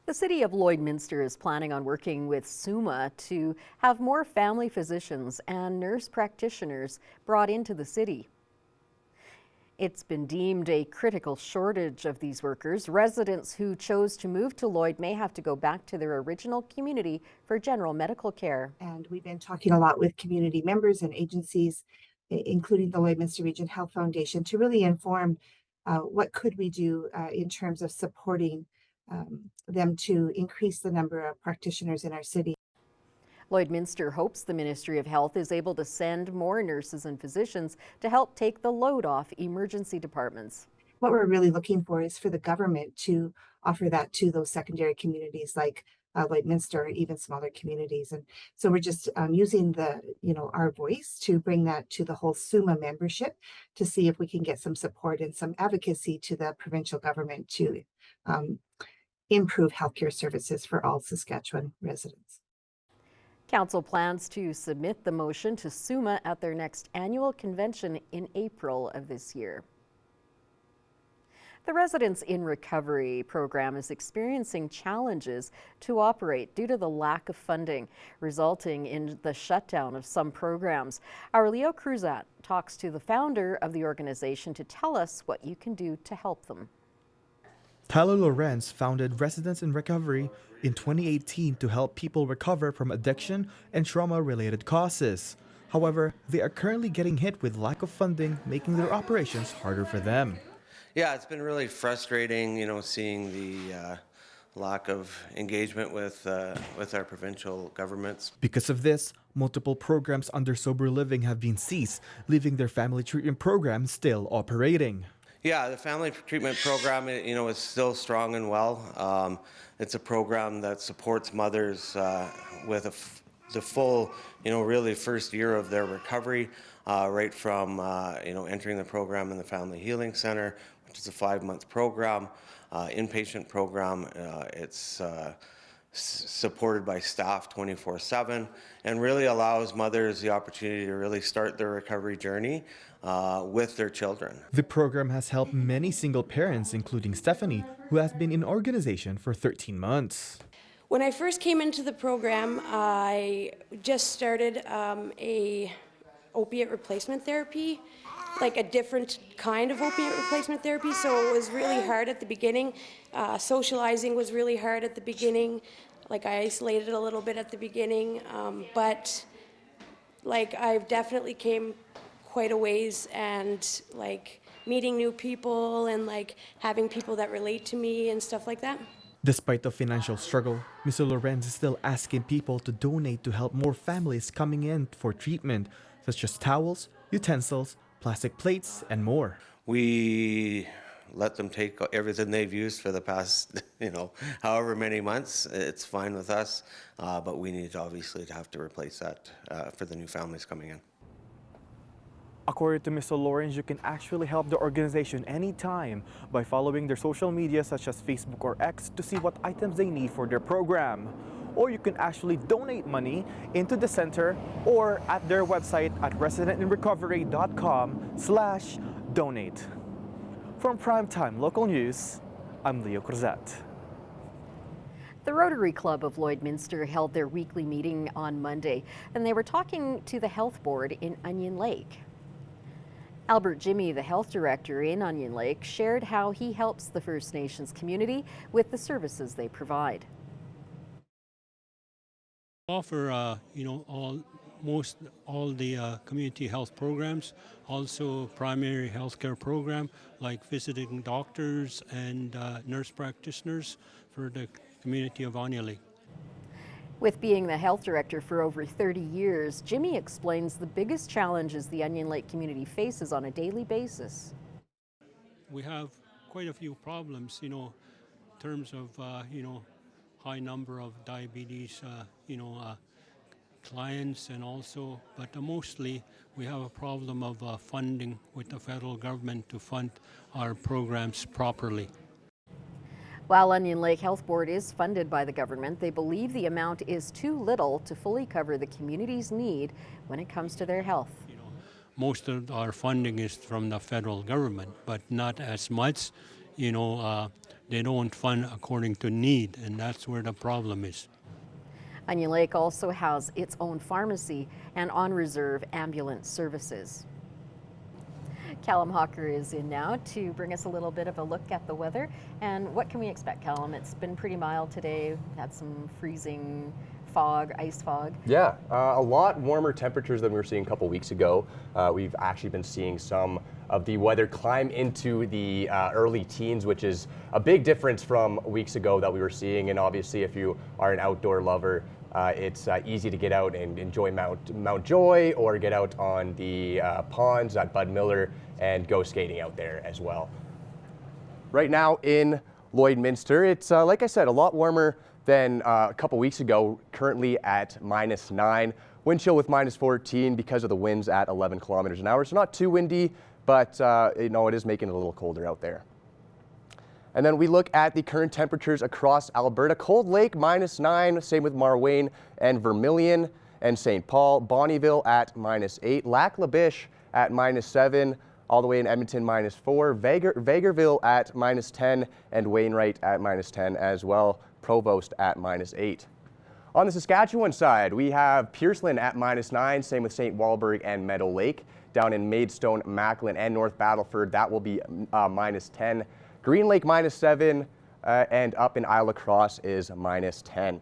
The city of Lloydminster is planning on working with Suma to have more family physicians and nurse practitioners brought into the city. It's been deemed a critical shortage of these workers. Residents who chose to move to Lloyd may have to go back to their original community for general medical care. And we've been talking a lot with community members and agencies, including the Lloydminster Region Health Foundation, to really inform what could we do in terms of supporting them to increase the number of practitioners in our city. Lloydminster hopes the Ministry of Health is able to send more nurses and physicians to help take the load off emergency departments. What we're really looking for is for the government to offer that to those secondary communities like Lloydminster or even smaller communities. And so we're just using our voice to bring that to the whole Suma membership to see if we can get some support and some advocacy to the provincial government to improve healthcare services for all Saskatchewan residents. Council plans to submit the motion to Suma at their next annual convention in April of this year. The Residents in Recovery program is experiencing challenges to operate due to the lack of funding, resulting in the shutdown of some programs. Our Leo Cruzat talks to the founder of the organization to tell us what you can do to help them. Tyler Lorenz founded Residents in Recovery in 2018 to help people recover from addiction and trauma-related causes. However, they are currently getting hit with lack of funding, making their operations harder for them. Yeah, it's been really frustrating, seeing the lack of engagement with our provincial governments. Because of this, multiple programs under sober living have been ceased, leaving their family treatment program still operating. Yeah, the family treatment program, is still strong and well. It's a program that supports mothers with the full, really first year of their recovery, right from, entering the program in the Family Healing Center, which is a 5-month program, inpatient program. It's supported by staff 24/7 and really allows mothers the opportunity to really start their recovery journey with their children. The program has helped many single parents, including Stephanie, who has been in organization for 13 months. When I first came into the program, I just started a opiate replacement therapy, like a different kind of opiate replacement therapy. So it was really hard at the beginning. Socializing was really hard at the beginning. Like I isolated a little bit at the beginning, but like I've definitely came quite a ways, and like meeting new people and like having people that relate to me and stuff like that. Despite the financial struggle, Mr. Lorenz is still asking people to donate to help more families coming in for treatment, such as towels, utensils, plastic plates, and more. We let them take everything they've used for the past, however many months. It's fine with us, but we need obviously to have to replace that for the new families coming in. According to Mr. Lorenz, you can actually help the organization anytime by following their social media such as Facebook or X to see what items they need for their program. Or you can actually donate money into the center or at their website at residentinrecovery.com/donate. From Primetime Local News, I'm Leo Cruzat. The Rotary Club of Lloydminster held their weekly meeting on Monday, and they were talking to the health board in Onion Lake. Albert Jimmy, the health director in Onion Lake, shared how he helps the First Nations community with the services they provide. Offer, all the community health programs, also primary health care program like visiting doctors and nurse practitioners for the community of Onion Lake. With being the health director for over 30 years, Jimmy explains the biggest challenges the Onion Lake community faces on a daily basis. We have quite a few problems, in terms of, high number of diabetes, clients, and also, but mostly we have a problem of funding with the federal government to fund our programs properly. While Onion Lake Health Board is funded by the government, they believe the amount is too little to fully cover the community's need when it comes to their health. Most of our funding is from the federal government, but not as much, they don't fund according to need, and that's where the problem is. Onion Lake also has its own pharmacy and on-reserve ambulance services. Callum Hawker is in now to bring us a little bit of a look at the weather. And what can we expect, Callum? It's been pretty mild today. We've had some freezing fog, ice fog. Yeah, a lot warmer temperatures than we were seeing a couple weeks ago. We've actually been seeing some of the weather climb into the early teens, which is a big difference from weeks ago that we were seeing. And obviously, if you are an outdoor lover, it's easy to get out and enjoy Mount Joy or get out on the ponds at Bud Miller and go skating out there as well. Right now in Lloydminster, it's like I said, a lot warmer than a couple weeks ago, currently at -9. Wind chill with -14 because of the winds at 11 kilometers an hour. So not too windy, but it is making it a little colder out there. And then we look at the current temperatures across Alberta. Cold Lake -9, same with Marwayne and Vermilion and St. Paul. Bonnyville at -8. Lac La Biche at -7. All the way in Edmonton -4. Vegreville at -10 and Wainwright at -10 as well. Provost at -8. On the Saskatchewan side, we have Pierceland at -9, same with St. Walburg and Meadow Lake. Down in Maidstone, Macklin, and North Battleford, that will be -10. Green Lake -7, and up in Isle Cross is -10.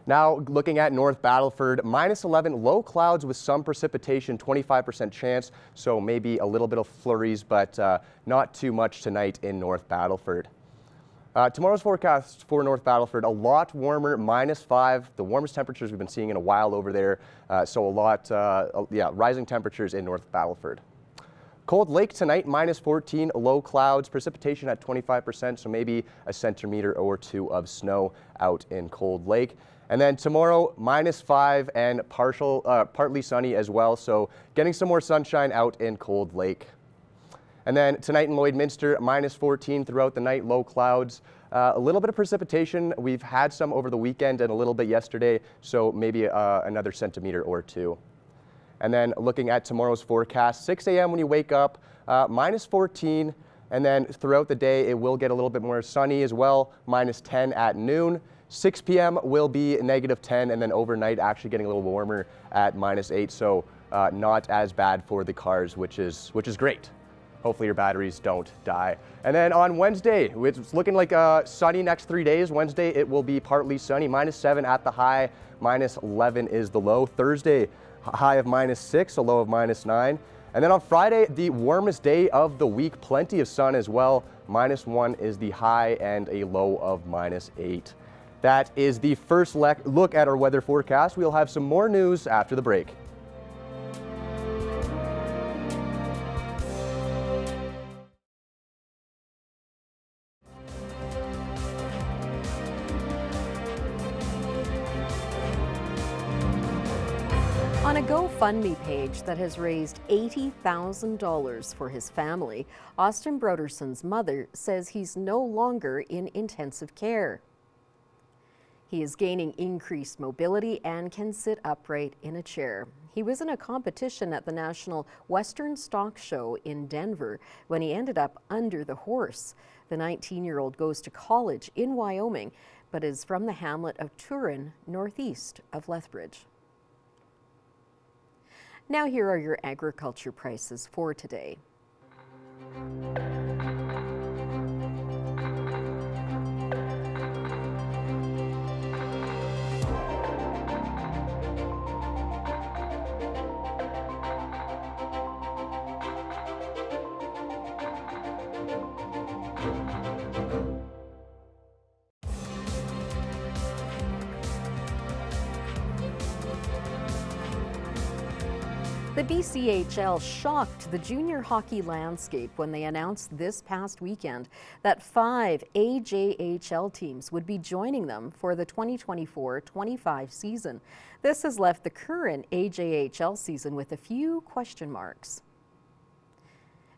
Now looking at North Battleford, -11, low clouds with some precipitation, 25% chance, so maybe a little bit of flurries, but not too much tonight in North Battleford. Tomorrow's forecast for North Battleford, a lot warmer, -5, the warmest temperatures we've been seeing in a while over there, so a lot, rising temperatures in North Battleford. Cold Lake tonight, -14, low clouds, precipitation at 25%, so maybe a centimeter or two of snow out in Cold Lake. And then tomorrow, -5 and partly sunny as well, so getting some more sunshine out in Cold Lake. And then tonight in Lloydminster, -14 throughout the night, low clouds. A little bit of precipitation. We've had some over the weekend and a little bit yesterday, so maybe another centimeter or two. And then looking at tomorrow's forecast, 6 a.m. when you wake up, -14, and then throughout the day it will get a little bit more sunny as well, -10 at noon. 6 p.m. will be -10, and then overnight actually getting a little warmer at -8, so not as bad for the cars, which is great. Hopefully your batteries don't die. And then on Wednesday, it's looking like sunny next 3 days. Wednesday, it will be partly sunny, -7 at the high, -11 is the low. Thursday, high of -6, a low of -9. And then on Friday, the warmest day of the week, plenty of sun as well. -1 is the high and a low of -8. That is the first look at our weather forecast. We'll have some more news after the break. On a GoFundMe page that has raised $80,000 for his family, Austin Broderson's mother says he's no longer in intensive care. He is gaining increased mobility and can sit upright in a chair. He was in a competition at the National Western Stock Show in Denver when he ended up under the horse. The 19-year-old goes to college in Wyoming, but is from the hamlet of Turin, northeast of Lethbridge. Now here are your agriculture prices for today. The BCHL shocked the junior hockey landscape when they announced this past weekend that 5 AJHL teams would be joining them for the 2024-25 season. This has left the current AJHL season with a few question marks.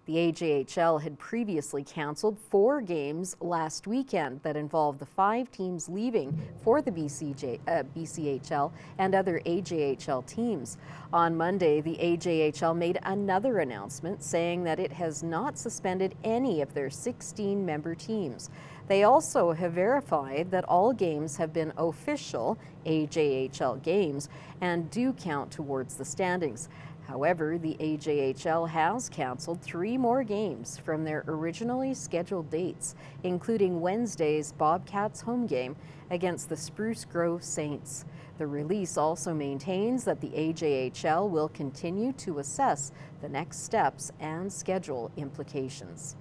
The AJHL had previously cancelled 4 games last weekend that involved the 5 teams leaving for the BCHL and other AJHL teams. On Monday, the AJHL made another announcement saying that it has not suspended any of their 16-member teams. They also have verified that all games have been official AJHL games and do count towards the standings. However, the AJHL has cancelled 3 more games from their originally scheduled dates, including Wednesday's Bobcats home game against the Spruce Grove Saints. The release also maintains that the AJHL will continue to assess the next steps and schedule implications.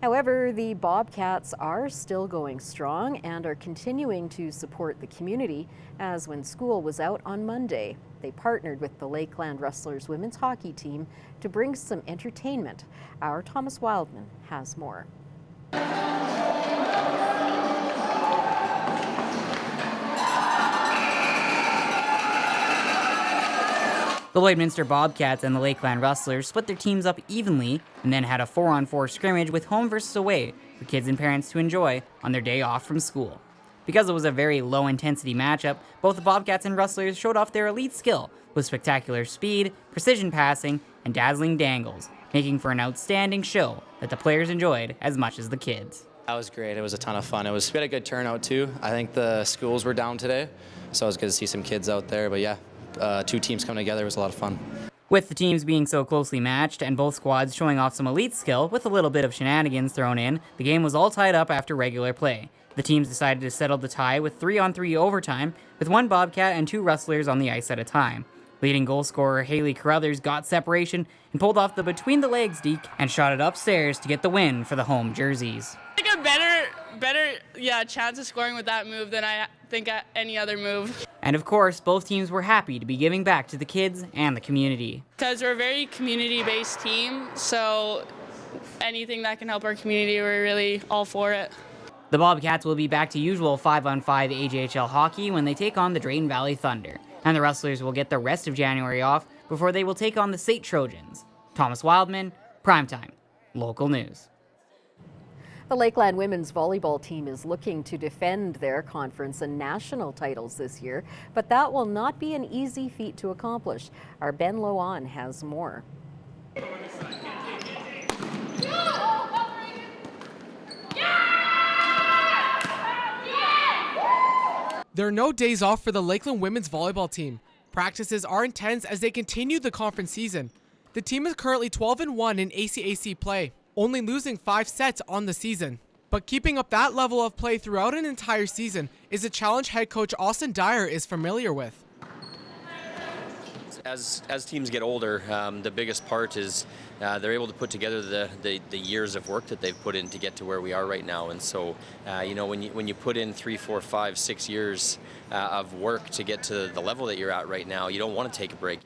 However, the Bobcats are still going strong and are continuing to support the community, as when school was out on Monday, they partnered with the Lakeland Rustlers women's hockey team to bring some entertainment. Our Thomas Wildman has more. The Lloydminster Bobcats and the Lakeland Rustlers split their teams up evenly and then had a 4-on-4 scrimmage with home versus away for kids and parents to enjoy on their day off from school. Because it was a very low-intensity matchup, both the Bobcats and Rustlers showed off their elite skill with spectacular speed, precision passing, and dazzling dangles, making for an outstanding show that the players enjoyed as much as the kids. That was great. It was a ton of fun. We had a good turnout too. I think the schools were down today, so it was good to see some kids out there. But yeah, 2 teams coming together was a lot of fun. With the teams being so closely matched and both squads showing off some elite skill with a little bit of shenanigans thrown in, the game was all tied up after regular play. The teams decided to settle the tie with 3-on-3 overtime, with 1 Bobcat and 2 Rustlers on the ice at a time. Leading goal scorer Haley Carruthers got separation and pulled off the between-the-legs deke and shot it upstairs to get the win for the home jerseys. I think a better chance of scoring with that move than I think at any other move. And of course, both teams were happy to be giving back to the kids and the community. Because we're a very community-based team, so anything that can help our community, we're really all for it. The Bobcats will be back to usual 5-on-5 AJHL hockey when they take on the Drayton Valley Thunder, and the Rustlers will get the rest of January off before they will take on the St. Trojans. Thomas Wildman, Primetime, local news. The Lakeland women's volleyball team is looking to defend their conference and national titles this year, but that will not be an easy feat to accomplish. Our Ben Loan has more. There are no days off for the Lakeland women's volleyball team. Practices are intense as they continue the conference season. The team is currently 12-1 in ACAC play, only losing 5 sets on the season. But keeping up that level of play throughout an entire season is a challenge head coach Austin Dyer is familiar with. As teams get older, the biggest part is they're able to put together the years of work that they've put in to get to where we are right now. And so, when you put in 3, 4, 5, 6 years of work to get to the level that you're at right now, you don't want to take a break.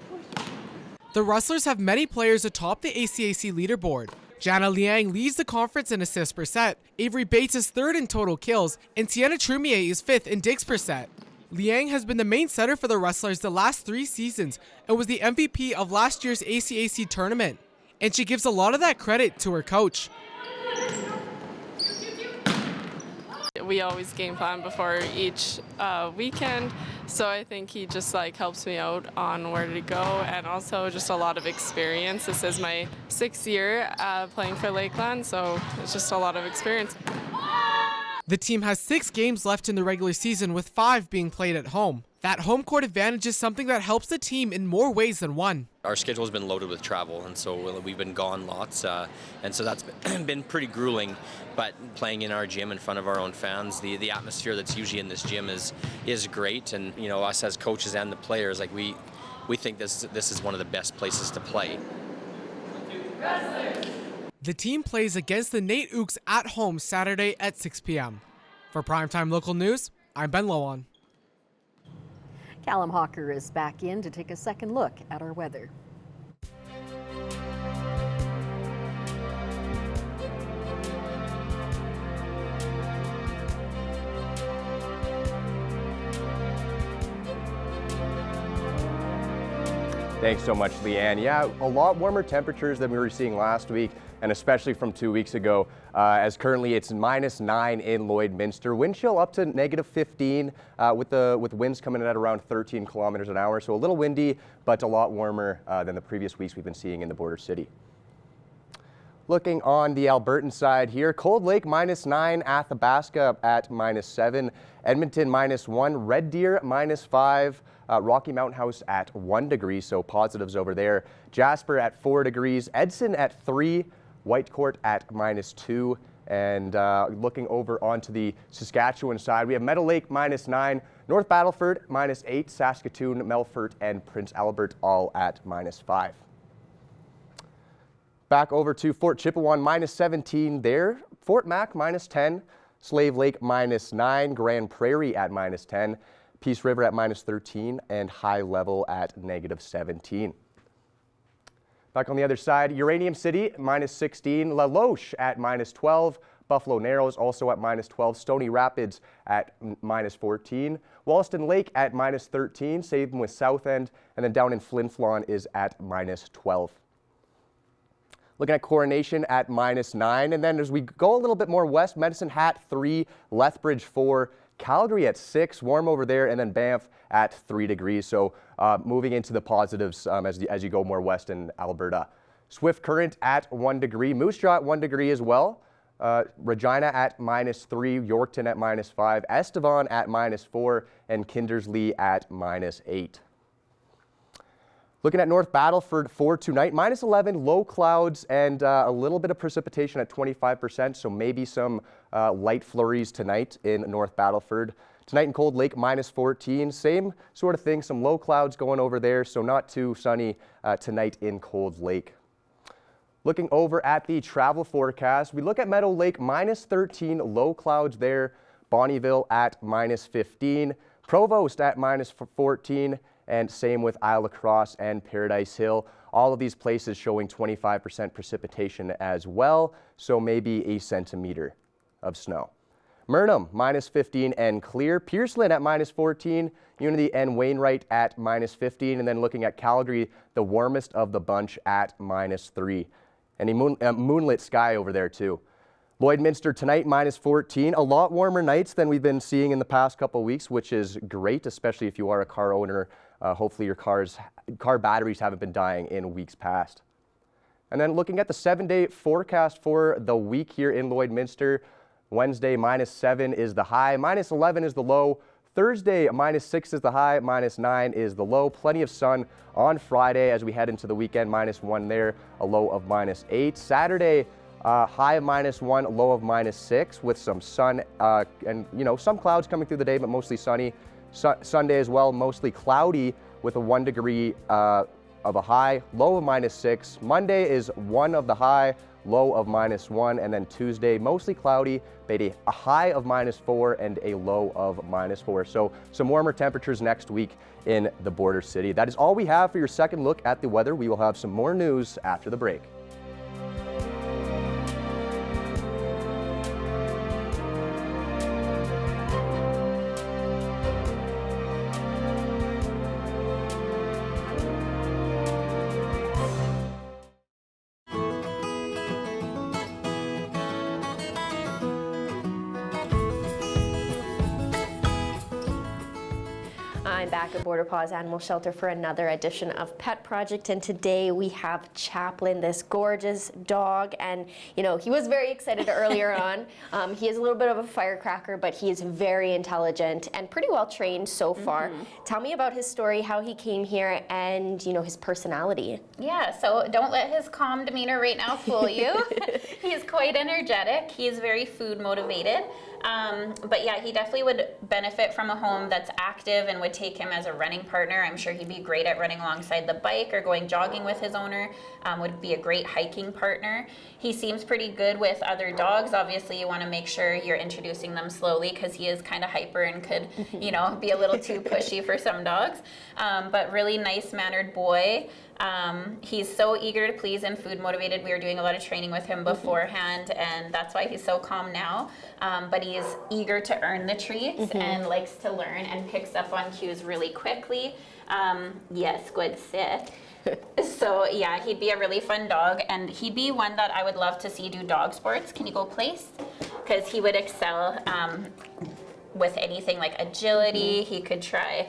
The Rustlers have many players atop the ACAC leaderboard. Jana Liang leads the conference in assists per set. Avery Bates is 3rd in total kills, and Tiana Trumier is 5th in digs per set. Liang has been the main setter for the Rustlers the last 3 seasons and was the MVP of last year's ACAC tournament. And she gives a lot of that credit to her coach. We always game plan before each weekend, so I think he just helps me out on where to go, and also just a lot of experience. This is my 6th year playing for Lakeland, so it's just a lot of experience. The team has 6 games left in the regular season, with 5 being played at home. That home court advantage is something that helps the team in more ways than one. Our schedule has been loaded with travel, and so we've been gone lots, and so that's been pretty grueling. But playing in our gym in front of our own fans, the atmosphere that's usually in this gym is great, and us as coaches and the players, we think this is one of the best places to play. The team plays against the Nate Ooks at home Saturday at 6 p.m. For Primetime Local News, I'm Ben Loan. Callum Hawker is back in to take a second look at our weather. Thanks so much, Leanne. Yeah, a lot warmer temperatures than we were seeing last week, and especially from 2 weeks ago, as currently it's -9 in Lloydminster. Wind chill up to -15 with winds coming in at around 13 kilometers an hour. So a little windy, but a lot warmer than the previous weeks we've been seeing in the border city. Looking on the Albertan side here, Cold Lake -9, Athabasca at -7, Edmonton -1, Red Deer -5, Rocky Mountain House at 1 degree, so positives over there. Jasper at 4 degrees, Edson at 3, Whitecourt at -2, and looking over onto the Saskatchewan side, we have Meadow Lake -9, North Battleford -8, Saskatoon, Melfort, and Prince Albert all at -5. Back over to Fort Chipewyan, -17 there. Fort Mac -10. Slave Lake -9. Grand Prairie at -10. Peace River at -13. And High Level at -17. Back on the other side, Uranium City -16. La Loche at -12. Buffalo Narrows also at -12. Stony Rapids at -14. Wollaston Lake at -13. Same with South End. And then down in Flin Flon is at -12. Looking at Coronation at -9, and then as we go a little bit more west, Medicine Hat 3, Lethbridge 4, Calgary at 6, warm over there, and then Banff at 3 degrees. So moving into the positives as you go more west in Alberta. Swift Current at 1 degree, Moose Jaw at 1 degree as well. Regina at -3, Yorkton at -5, Estevan at -4, and Kindersley at -8. Looking at North Battleford for tonight, -11, low clouds, and a little bit of precipitation at 25%, so maybe some light flurries tonight in North Battleford. Tonight in Cold Lake, -14, same sort of thing, some low clouds going over there, so not too sunny tonight in Cold Lake. Looking over at the travel forecast, we look at Meadow Lake, -13, low clouds there, Bonnyville at -15, Provost at -14, and same with Isle La Crosse and Paradise Hill. All of these places showing 25% precipitation as well, so maybe a centimeter of snow. Murnum, -15 and clear. Pierceland at -14. Unity and Wainwright at -15. And then looking at Calgary, the warmest of the bunch at -3. And a moonlit sky over there too. Lloydminster tonight, -14. A lot warmer nights than we've been seeing in the past couple weeks, which is great, especially if you are a car owner. Hopefully your car batteries haven't been dying in weeks past. And then looking at the 7-day forecast for the week here in Lloydminster, Wednesday, -7 is the high, -11 is the low. Thursday, -6 is the high, -9 is the low. Plenty of sun on Friday as we head into the weekend, -1 there, a low of -8. Saturday, high of -1, low of -6 with some sun and some clouds coming through the day, but mostly sunny. Sunday as well, mostly cloudy with a 1 degree of a high, low of -6. Monday is 1 of the high, low of -1, and then Tuesday mostly cloudy, but a high of -4 and a low of -4. So some warmer temperatures next week in the border city. That is all we have for your second look at the weather. We will have some more news after the break. I'm back at Border Paws Animal Shelter for another edition of Pet Project, and today we have Chaplin, this gorgeous dog, and he was very excited earlier on. He is a little bit of a firecracker, but he is very intelligent and pretty well trained so far. Tell me about his story, how he came here, and his personality. Yeah, so don't let his calm demeanor right now fool you. He is quite energetic. He is very food motivated. But yeah, he definitely would benefit from a home that's active and would take him as a running partner. I'm sure he'd be great at running alongside the bike or going jogging with his owner. Would be a great hiking partner. He seems pretty good with other dogs. Obviously, you want to make sure you're introducing them slowly because he is kind of hyper and could, be a little too pushy for some dogs. But really nice-mannered boy. He's so eager to please and food motivated. We were doing a lot of training with him beforehand, and that's why he's so calm now. But he is eager to earn the treats and likes to learn and picks up on cues really quickly. Yes, good sit. So yeah, he'd be a really fun dog, and he'd be one that I would love to see do dog sports. Can you go place? Because he would excel with anything like agility. He could try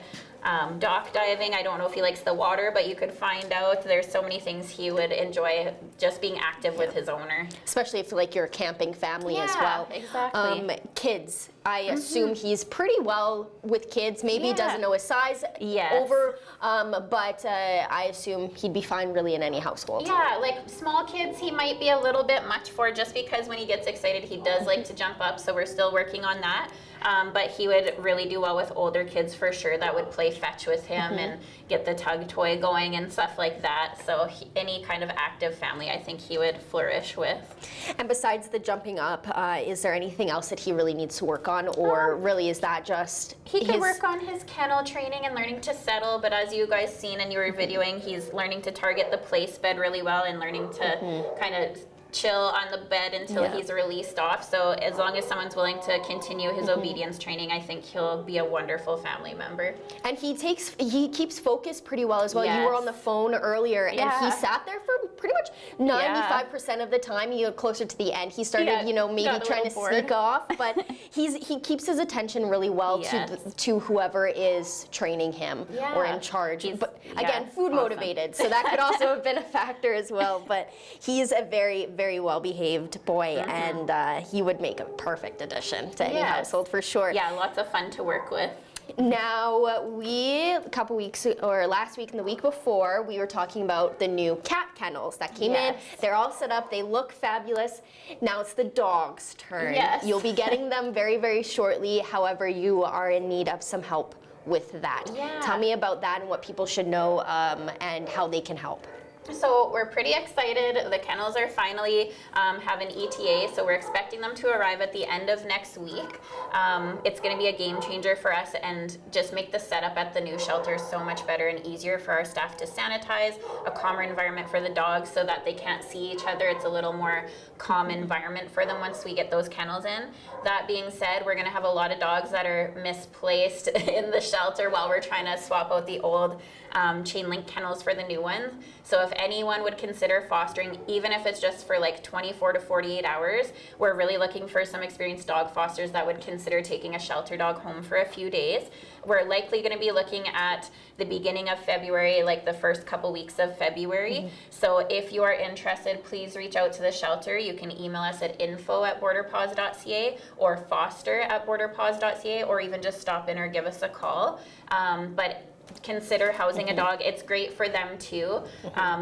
dock diving. I don't know if he likes the water, but you could find out. There's so many things he would enjoy just being active with his owner. Especially if like you're a camping family as well. Exactly. Kids, I assume he's pretty well with kids. Maybe doesn't know his size over, but I assume he'd be fine really in any household. Yeah, like small kids he might be a little bit much for, just because when he gets excited he does like to jump up, so we're still working on that. But he would really do well with older kids for sure that would play fetch with him and get the tug toy going and stuff like that. So any kind of active family I think he would flourish with. And besides the jumping up, is there anything else that he really needs to work on, or really is that just he can work on his kennel training and learning to settle, but as you guys seen and you were videoing, he's learning to target the place bed really well and learning to kind of chill on the bed until he's released off. So as long as someone's willing to continue his obedience training, I think he'll be a wonderful family member. And he keeps focus pretty well as well. You were on the phone earlier and he sat there for pretty much 95% of the time. You know, closer to the end, he started, you know, maybe trying to sneak off, but he keeps his attention really well to whoever is training him or in charge. But again, food motivated, so that could also have been a factor as well. But he's a very, very well-behaved boy, and he would make a perfect addition to any household for sure. Yeah, lots of fun to work with. Now, a couple weeks, or last week and the week before, we were talking about the new cat kennels that came in. They're all set up. They look fabulous. Now it's the dog's turn. You'll be getting them very, very shortly. However, you are in need of some help with that. Tell me about that and what people should know and how they can help. So we're pretty excited. The kennels are finally have an ETA, so we're expecting them to arrive at the end of next week. It's going to be a game changer for us and just make the setup at the new shelter so much better and easier for our staff to sanitize, a calmer environment for the dogs so that they can't see each other. It's a little more calm environment for them once we get those kennels in. That being said, we're going to have a lot of dogs that are misplaced in the shelter while we're trying to swap out the old chain link kennels for the new ones. So if anyone would consider fostering, even if it's just for like 24 to 48 hours, we're really looking for some experienced dog fosters that would consider taking a shelter dog home for a few days. We're likely going to be looking at the beginning of February, like the first couple weeks of February. So if you are interested, please reach out to the shelter. You can email us at info@borderpaws.ca or foster@borderpaws.ca, or even just stop in or give us a call. But consider housing a dog. It's great for them too,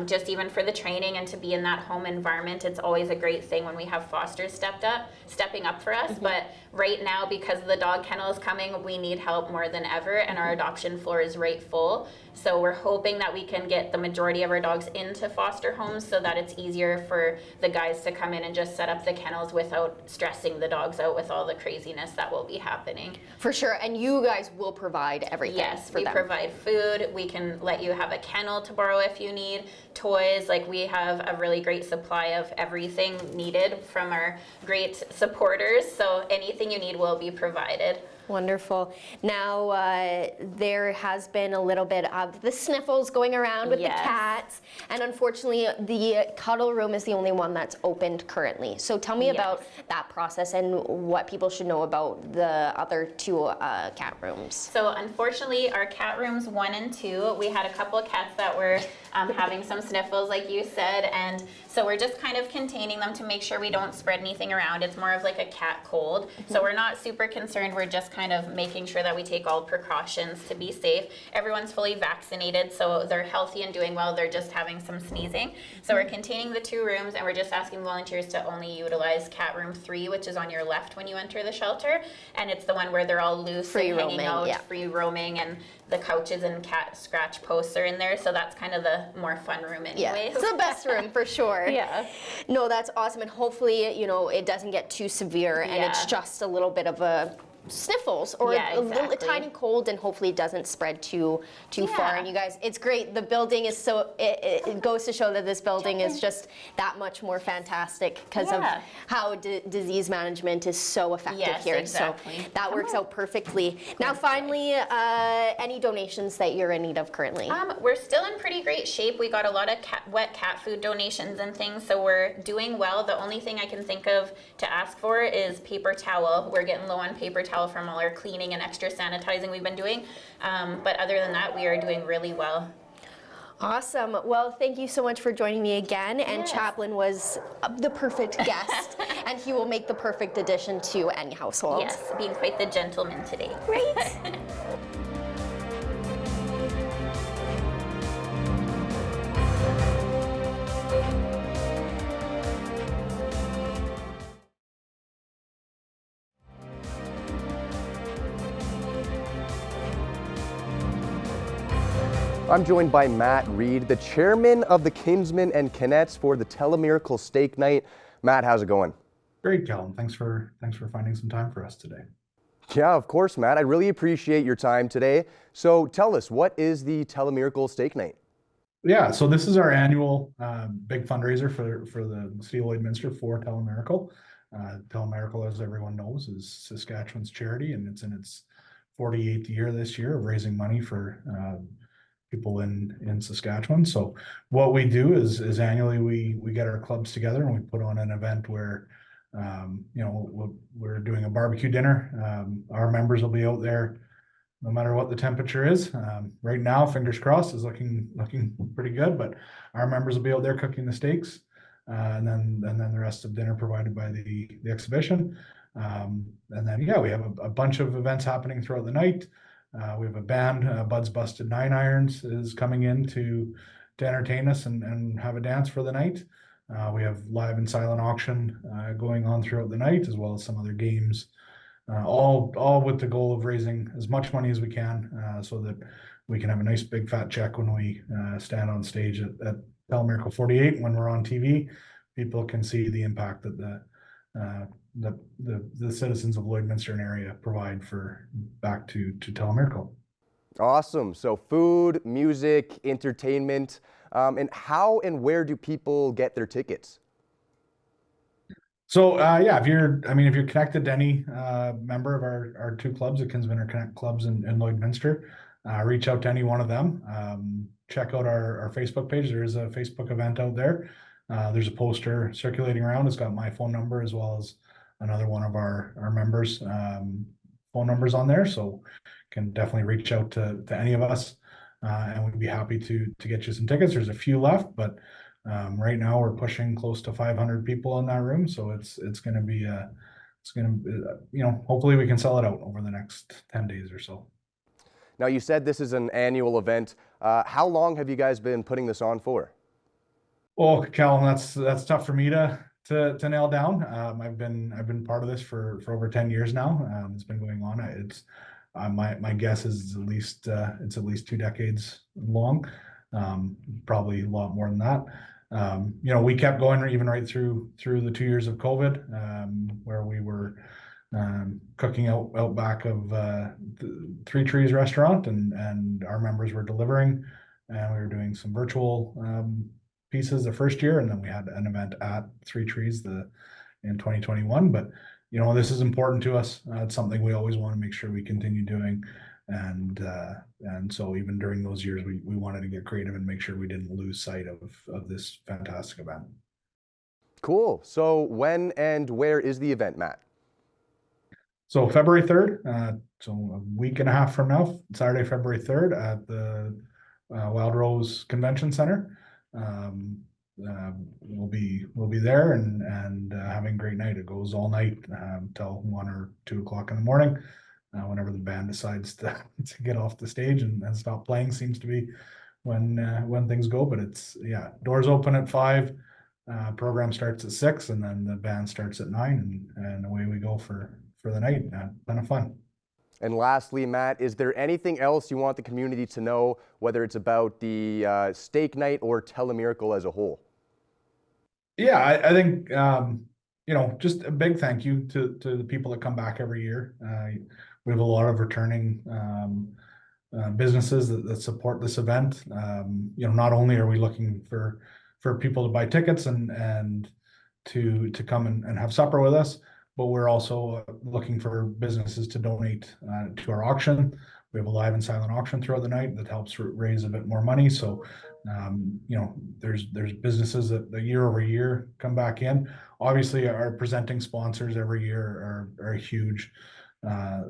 just even for the training and to be in that home environment. It's always a great thing when we have fosters stepping up for us. But right now, because the dog kennel is coming, we need help more than ever, and our adoption floor is right full. So we're hoping that we can get the majority of our dogs into foster homes so that it's easier for the guys to come in and just set up the kennels without stressing the dogs out with all the craziness that will be happening. For sure, and you guys will provide everything for them. Yes, we provide food. We can let you have a kennel to borrow if you need, toys. Like, we have a really great supply of everything needed from our great supporters. So anything you need will be provided. Wonderful. Now, there has been a little bit of the sniffles going around with the cats, and unfortunately, the cuddle room is the only one that's opened currently. So tell me about that process and what people should know about the other two cat rooms. So unfortunately, our cat rooms 1 and 2, we had a couple of cats that were having some sniffles, like you said, and so we're just kind of containing them to make sure we don't spread anything around. It's more of like a cat cold. So we're not super concerned. We're just kind of making sure that we take all precautions to be safe. Everyone's fully vaccinated, so they're healthy and doing well. They're just having some sneezing. So we're containing the 2 rooms, and we're just asking volunteers to only utilize cat room 3, which is on your left when you enter the shelter. And it's the one where they're all loose and hanging out, free roaming, and the couches and cat scratch posts are in there. So that's kind of the more fun room anyways. Yeah, it's the best room for sure. No, that's awesome. And hopefully, you know, it doesn't get too severe and it's just a little bit of a sniffles or Yeah, a little exactly. tiny cold, and hopefully it doesn't spread too far. And you guys, it's great. The building is so, it goes to show that this building is just that much more fantastic because of how disease management is so effective here. Exactly. So that works out perfectly. Now finally, any donations that you're in need of currently? We're still in pretty great shape. We got a lot of wet cat food donations and things, so we're doing well. The only thing I can think of to ask for is paper towel. We're getting low on paper towel from all our cleaning and extra sanitizing we've been doing. But other than that, we are doing really well. Awesome. Well, thank you so much for joining me again. And Chaplain was the perfect guest, and he will make the perfect addition to any household. Yes, being quite the gentleman today. Great. I'm joined by Matt Reed, the chairman of the Kinsmen and Kenettes for the Telemiracle Steak Night. Matt, how's it going? Great, Callum. Thanks for finding some time for us today. Yeah, of course, Matt. I really appreciate your time today. So tell us, what is the Telemiracle Steak Night? Yeah, so this is our annual big fundraiser for the City of Lloydminster for Telemiracle. Telemiracle, as everyone knows, is Saskatchewan's charity, and it's in its 48th year this year of raising money for people in Saskatchewan. So what we do is annually we get our clubs together and we put on an event where we're doing a barbecue dinner. Our members will be out there no matter what the temperature is. Right now, fingers crossed, is looking pretty good, but our members will be out there cooking the steaks, and then the rest of dinner provided by the exhibition. And then we have a bunch of events happening throughout the night. We have a band, Bud's Busted 9 Irons is coming in to entertain us and have a dance for the night. We have live and silent auction going on throughout the night, as well as some other games, all with the goal of raising as much money as we can, so that we can have a nice big fat check when we stand on stage at Telemiracle 48. When we're on TV, people can see the impact that the citizens of Lloydminster and area provide back to Telemiracle. Awesome. So food, music, entertainment, and how and where do people get their tickets? So if you're connected to any member of our two clubs, the Kinsmen or Connect clubs in Lloydminster, reach out to any one of them. Check out our Facebook page. There is a Facebook event out there. There's a poster circulating around. It's got my phone number as well as another one of our members' phone numbers on there. So can definitely reach out to any of us, and we'd be happy to get you some tickets. There's a few left, but right now we're pushing close to 500 people in that room. So it's going to be hopefully we can sell it out over the next 10 days or so. Now, you said this is an annual event. How long have you guys been putting this on for? Oh, Callum, that's tough for me to nail down. I've been part of this for over 10 years now. It's been going on. It's my guess is it's at least 2 decades long. Probably a lot more than that. We kept going even right through the 2 years of COVID, where we were cooking out back of the Three Trees restaurant, and our members were delivering, and we were doing some virtual pieces the first year, and then we had an event at Three Trees in 2021. But this is important to us. It's something we always want to make sure we continue doing, and so even during those years, we wanted to get creative and make sure we didn't lose sight of this fantastic event. Cool. So when and where is the event, Matt? So February 3rd, so a week and a half from now, Saturday, February 3rd at the Wild Rose Convention Center. We'll be there and having a great night. It goes all night till 1 or 2 o'clock in the morning, whenever the band decides to get off the stage and stop playing. Seems to be when things go. But it's doors open at 5, program starts at 6, and then the band starts at 9, and away we go for the night. A ton of fun. And lastly, Matt, is there anything else you want the community to know, whether it's about the steak night or Telemiracle as a whole? Yeah, I think just a big thank you to the people that come back every year. We have a lot of returning businesses that support this event. Not only are we looking for people to buy tickets and to come and have supper with us, but we're also looking for businesses to donate to our auction. We have a live and silent auction throughout the night that helps raise a bit more money. So, there's businesses that year over year come back in. Obviously, our presenting sponsors every year are a huge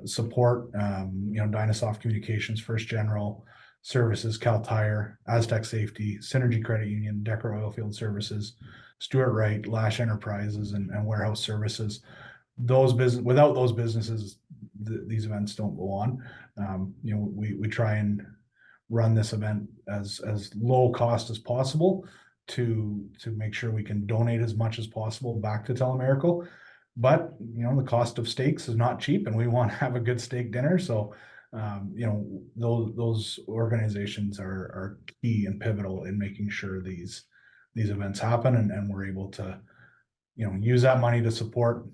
support. Dynasoft Communications, First General Services, Cal Tire, Aztec Safety, Synergy Credit Union, Decker Oilfield Services, Stuart Wright, Lash Enterprises, and Warehouse Services. Without those businesses, these events don't go on. We try and run this event as low cost as possible to make sure we can donate as much as possible back to Telemerical. But the cost of steaks is not cheap, and we want to have a good steak dinner. So those organizations are key and pivotal in making sure these events happen, and we're able to use that money to support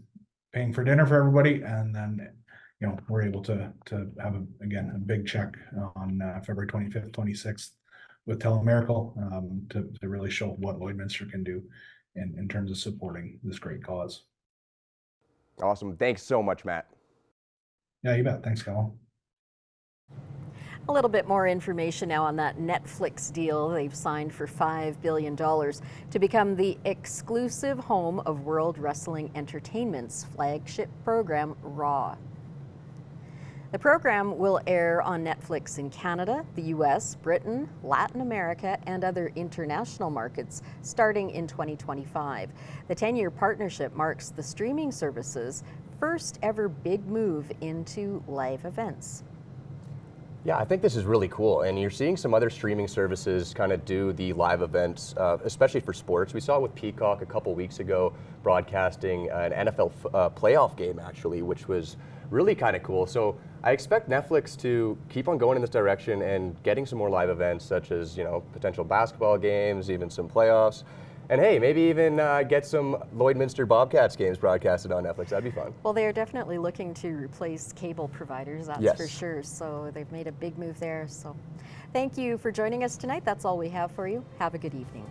paying for dinner for everybody, and then we're able to have a big check on February 25th, 26th with Telemerical to really show what Lloydminster can do in terms of supporting this great cause. Awesome. Thanks so much, Matt. Yeah, you bet. Thanks, Colin. A little bit more information now on that Netflix deal they've signed for $5 billion to become the exclusive home of World Wrestling Entertainment's flagship program, Raw. The program will air on Netflix in Canada, the US, Britain, Latin America, and other international markets starting in 2025. The 10-year partnership marks the streaming service's first ever big move into live events. Yeah, I think this is really cool, and you're seeing some other streaming services kind of do the live events, especially for sports. We saw it with Peacock a couple weeks ago, broadcasting an NFL playoff game, actually, which was really kind of cool. So I expect Netflix to keep on going in this direction and getting some more live events, such as potential basketball games, even some playoffs. And hey, maybe even get some Lloydminster Bobcats games broadcasted on Netflix. That'd be fun. Well, they're definitely looking to replace cable providers, that's for sure. So they've made a big move there. So thank you for joining us tonight. That's all we have for you. Have a good evening.